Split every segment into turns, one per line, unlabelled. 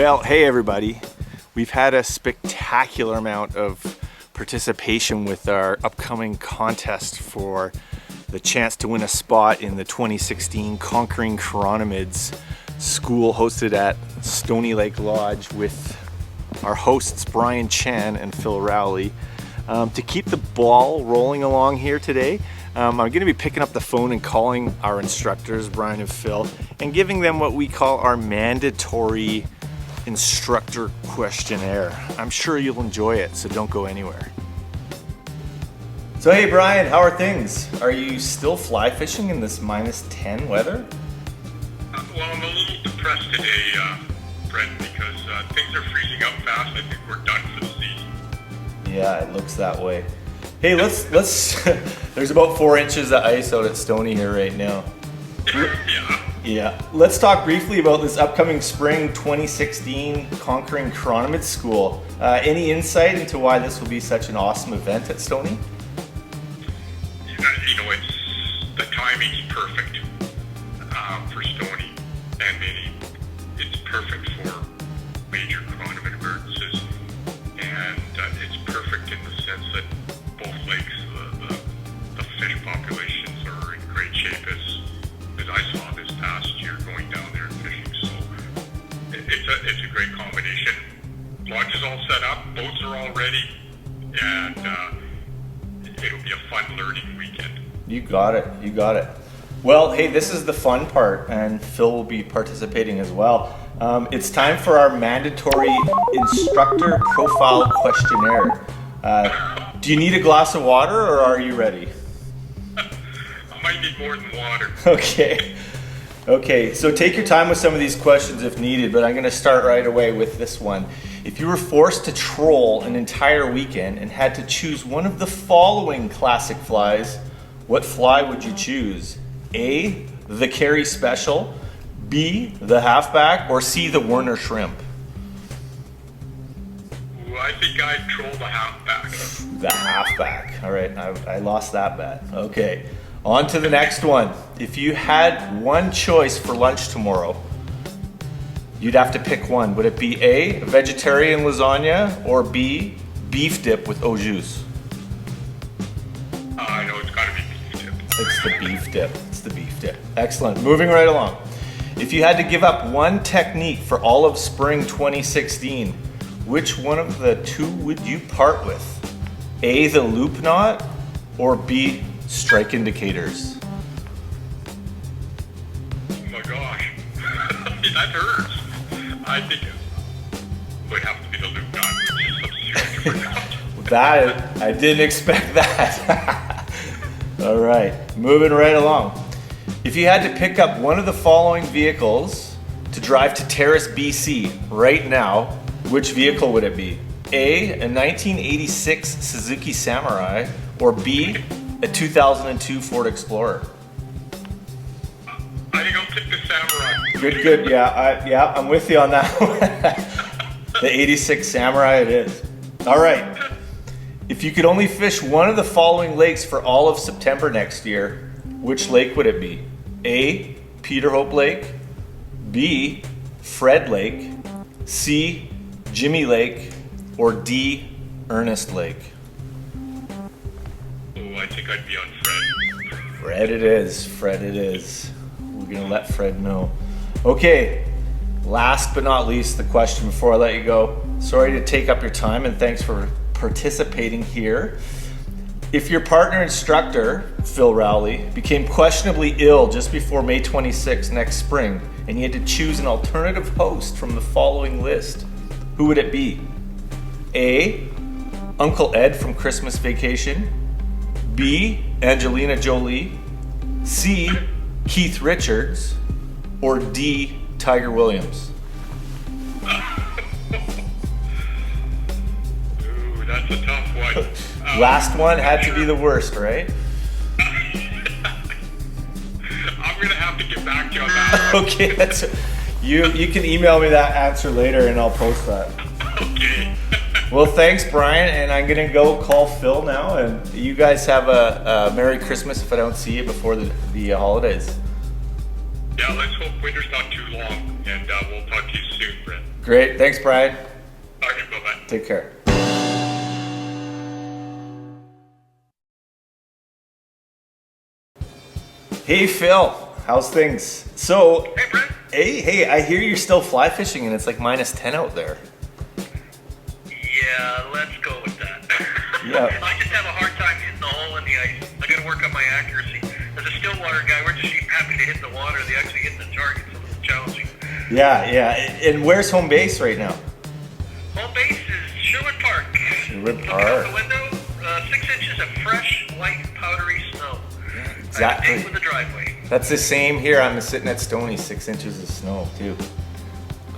Well, hey everybody. We've had a spectacular amount of participation with our upcoming contest for the chance to win a spot in the 2016 Conquering Chironomids school hosted at Stony Lake Lodge with our hosts Brian Chan and Phil Rowley. To keep the ball rolling along here today, I'm going to be picking up the phone and calling our instructors, Brian and Phil, and giving them what we call our mandatory instructor questionnaire. I'm sure you'll enjoy it, so don't go anywhere. So hey Brian, how are things? Are you still fly fishing in this -10 weather?
Well, I'm a little depressed today, Brent, because things are freezing up fast. I think we're done for the season.
Yeah, it looks that way. Hey, let's there's about 4 inches of ice out at Stony here right now. Yeah. Let's talk briefly about this upcoming spring 2016 Conquering Chironomids School. Any insight into why this will be such an awesome event at Stony?
You know, the timing's perfect for Stony, and it's perfect for major chironomid emergencies, and it's perfect in the sense that both lakes, the fish populations are in great shape as I saw this past year going down there and fishing. So it's a great combination. Lodge is all set up, boats are all ready, and it'll be a fun learning weekend.
You got it. Well, hey, this is the fun part, and Phil will be participating as well. It's time for our mandatory instructor profile questionnaire. Do you need a glass of water, or are you ready?
I might need more than water.
Okay, so take your time with some of these questions if needed, but I'm going to start right away with this one. If you were forced to troll an entire weekend and had to choose one of the following classic flies, what fly would you choose? A, the Carey Special, B, the Halfback, or C, the Werner Shrimp?
Well, I think I'd troll the halfback.
The Halfback. All right, I lost that bet. Okay, on to the next one. If you had one choice for lunch tomorrow, you'd have to pick one. Would it be A, vegetarian lasagna, or B, beef dip with au jus?
I know it's got to be beef dip.
It's the beef dip. Excellent. Moving right along. If you had to give up one technique for all of spring 2016, which one of the two would you part with? A, the loop knot, or B, strike indicators?
Oh my gosh. That hurts. I think it would have to be the loop knot, which is substitute for knot.
That, I didn't expect that. All right, moving right along. If you had to pick up one of the following vehicles to drive to Terrace, BC right now, which vehicle would it be? A, a 1986 Suzuki Samurai, or B, a 2002 Ford Explorer?
I think I'll pick the Samurai.
Good. Yeah, I'm with you on that one. The 86 Samurai it is. All right. If you could only fish one of the following lakes for all of September next year, which lake would it be? A, Peter Hope Lake, B, Fred Lake, C, Jimmy Lake, or D, Ernest Lake?
Oh, I think I'd be on Fred.
Fred it is. We're gonna let Fred know. Okay, last but not least, the question before I let you go. Sorry to take up your time, and thanks for participating here. If your partner instructor, Phil Rowley, became questionably ill just before May 26 next spring, and you had to choose an alternative host from the following list, who would it be? A, Uncle Ed from Christmas Vacation, B, Angelina Jolie, C, Keith Richards, or D, Tiger Williams?
Ooh, that's a tough one.
Last one had to be the worst, right?
I'm gonna have to get back to you on that one.
Okay, you can email me that answer later and I'll post that.
Okay.
Well, thanks, Brian, and I'm gonna go call Phil now, and you guys have a Merry Christmas if I don't see you before the holidays.
Yeah, let's hope winter's not too long, and we'll talk to you soon, Brent.
Great. Thanks, Brian.
Okay, bye-bye.
Take care. Hey, Phil. How's things? So,
Hey, Brent.
hey, I hear you're still fly fishing and it's like -10 out there.
Yeah, let's go with that.
Yeah.
I just have a hard time hitting the hole in the ice. I got to work on my accuracy. As a stillwater guy, we're just happy to hit the water. The actually hitting the target's a little challenging.
Yeah. And where's home base right now?
Home base is Sherwood Park.
Sherwood
Looking
Park.
out the window, 6 inches of fresh, light, powdery snow.
Exactly.
I dig with the driveway.
That's the same here. I'm sitting at Stony, 6 inches of snow too.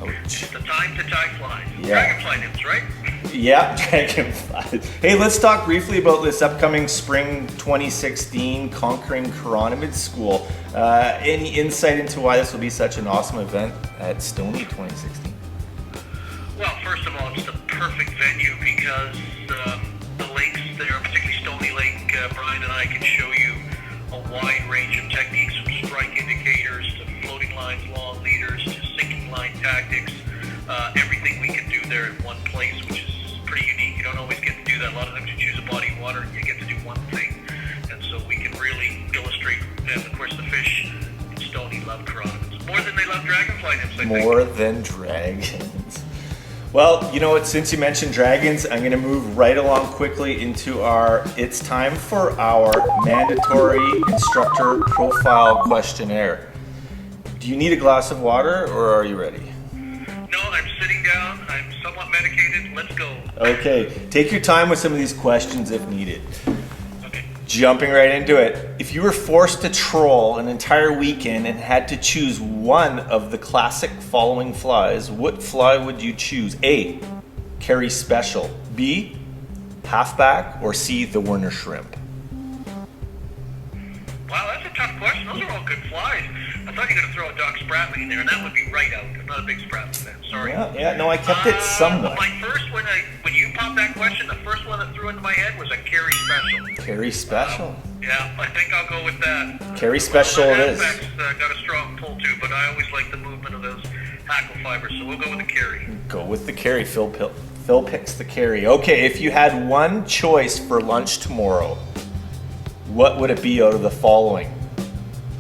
Ouch.
It's the time to tie flies.
Yeah.
Dragonfly nymphs, right?
Yeah, dragonfly. Hey, let's talk briefly about this upcoming spring 2016 Conquering Chironomids School. Any insight into why this will be such an awesome event at Stony 2016?
Well, first of all, it's the perfect venue because the lakes there, particularly Stony Lake, Brian and I can show you a wide range of techniques from strike indicators to floating lines, long leaders, to sinking line tactics. Everything we can do there in one place, which is pretty unique. You don't always get to do that. A lot of times you choose a body of water and you get to do one thing. And so we can really illustrate, and of course the fish in Stony love chironomids. More than they love dragonfly nymphs, I think.
More than dragons. Well, you know what, since you mentioned dragons, I'm gonna move right along quickly into it's time for our mandatory instructor profile questionnaire. Do you need a glass of water or are you ready?
No, I'm sitting down. I'm somewhat medicated. Let's go.
Okay, take your time with some of these questions if needed.
Okay.
Jumping right into it. If you were forced to troll an entire weekend and had to choose one of the classic following flies, what fly would you choose? A, Carry Special. B, Halfback. Or C, the Werner Shrimp.
Wow, that's a tough question. Those are all good flies. I thought you were going to throw a Doc Spratly in there, and that would be right out. I'm not a big Spratly fan. Sorry.
Yeah, no, I kept it somewhat.
My first, when you popped that question, the first one that threw into my head was a Carry Special.
Carry Special.
Yeah, I think I'll go with that.
Carry Special it is.
Halfback's got a strong pull too, but I always like the movement of those hackle fibers, so we'll go with the Carry.
Go with the Carry. Phil picks the Carry. Okay, if you had one choice for lunch tomorrow, what would it be out of the following?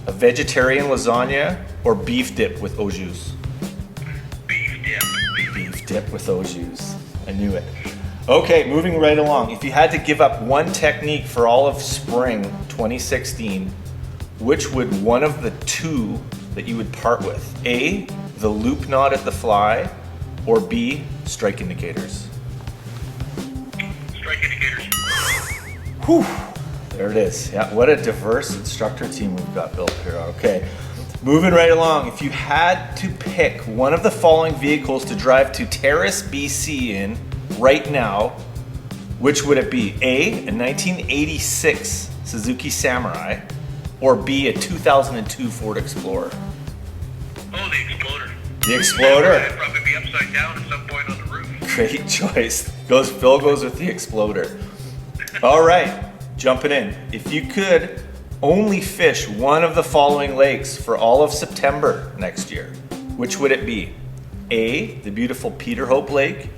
A vegetarian lasagna or beef dip with au jus?
Beef dip.
Beef dip with au jus. I knew it. Okay, moving right along. If you had to give up one technique for all of spring 2016, which would one of the two that you would part with? A, the loop knot at the fly, or B, strike indicators?
Strike indicators.
Whew. There it is. Yeah, what a diverse instructor team we've got built here. Okay, moving right along. If you had to pick one of the following vehicles to drive to Terrace, BC in right now, which would it be? A, a 1986 Suzuki Samurai, or B, a 2002 Ford Explorer?
Oh, the Exploder.
The Exploder.
It'd probably be upside down at some point on the roof.
Great choice. Phil goes with the Exploder. All right, jumping in. If you could only fish one of the following lakes for all of September next year, which would it be? A, the beautiful Peter Hope Lake.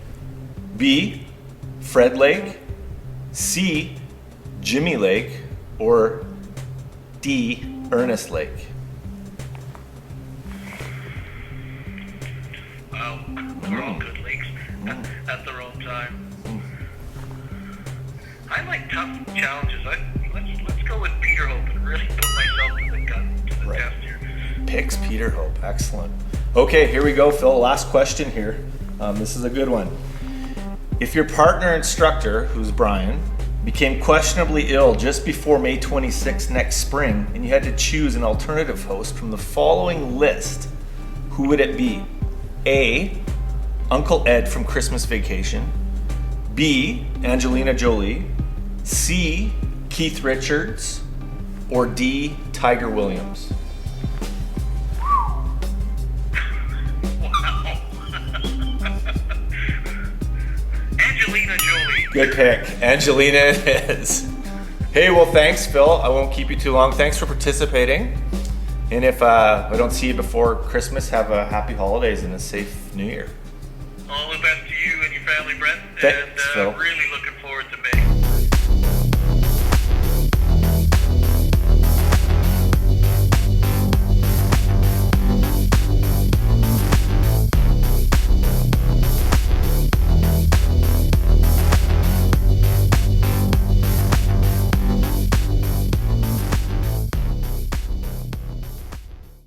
B, Fred Lake. C, Jimmy Lake. Or D, Ernest Lake.
Wow, they're all good lakes at their own time. I like tough challenges. Let's go with Peter Hope and really put myself to the
Right.
test here.
Picks Peter Hope. Excellent. Okay, here we go, Phil. Last question here. This is a good one. If your partner instructor, who's Brian, became questionably ill just before May 26th next spring, and you had to choose an alternative host from the following list, who would it be? A, Uncle Ed from Christmas Vacation. B, Angelina Jolie. C, Keith Richards. Or D, Tiger Williams.
Wow. Angelina Jolie.
Good pick. Angelina it is. Hey, well, thanks, Phil. I won't keep you too long. Thanks for participating. And if I don't see you before Christmas, have a happy holidays and a safe New Year.
All the best to you and your family, Brent.
Thanks,
and
Phil.
really looking forward to May.